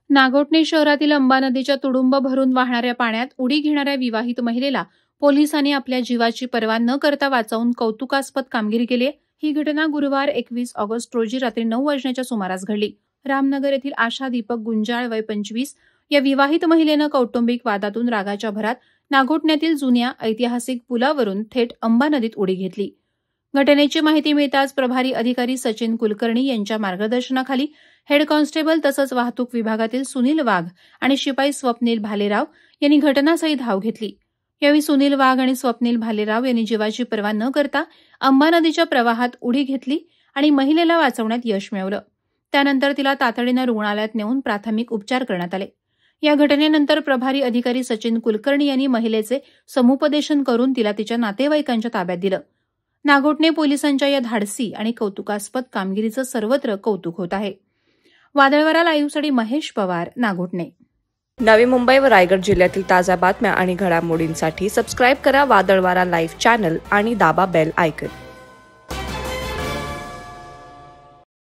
नागोठणे शहरातील अंबा नदीच्या तुडुंब भरून वाहणाऱ्या पाण्यात उडी घेणाऱ्या विवाहित महिलेला पोलिसांनी आपल्या जीवाची पर्वा न करता वाचवून कौतुकास्पद कामगिरी केली आहे। ही घटना गुरुवार 21 ऑगस्ट रोजी रात्री 9 वाजण्याच्या सुमारास घडली। रामनगर येथील आशा दीपक गुंजाळ वय 25 या विवाहित महिलेनं कौटुंबिक वादातून रागाच्या भरात नागोठण्यातील जुन्या ऐतिहासिक पुलावरून थेट अंबा नदीत उडी घेतली। घटनेची माहिती मिळताच प्रभारी अधिकारी सचिन कुलकर्णी यांच्या मार्गदर्शनाखाली हेड कॉन्स्टेबल तसंच वाहतूक विभागातील सुनील वाघ आणि शिपाई स्वप्नील भालेराव यांनी घटनास्थळी धाव घेतली। यावेळी सुनील वाघ आणि स्वप्नील भालेराव यांनी जीवाची पर्वा न करता अंबा नदीच्या प्रवाहात उडी घेतली आणि महिलेला वाचवण्यात यश मिळवलं। त्यानंतर तिला तातडीनं रुग्णालयात नेऊन प्राथमिक उपचार करण्यात आले। या घटनेनंतर प्रभारी अधिकारी सचिन कुलकर्णी यांनी महिलेचे समुपदेशन करून तिला तिच्या नातेवाईकांच्या ताब्यात दिलं। नागोठणे पोलिसांच्या या धाडसी आणि कौतुकास्पद कामगिरीचं सर्वत्र कौतुक होत आहे। वादळवारा लाईव्हसाठी महेश पवार, नागोठणे। नवी मुंबई व रायगड जिल्ह्यातील ताज्या बातम्या आणि घडामोडींसाठी सबस्क्राईब करा वादळवारा लाईव्ह चॅनल आणि दाबा बेल आयकॉन।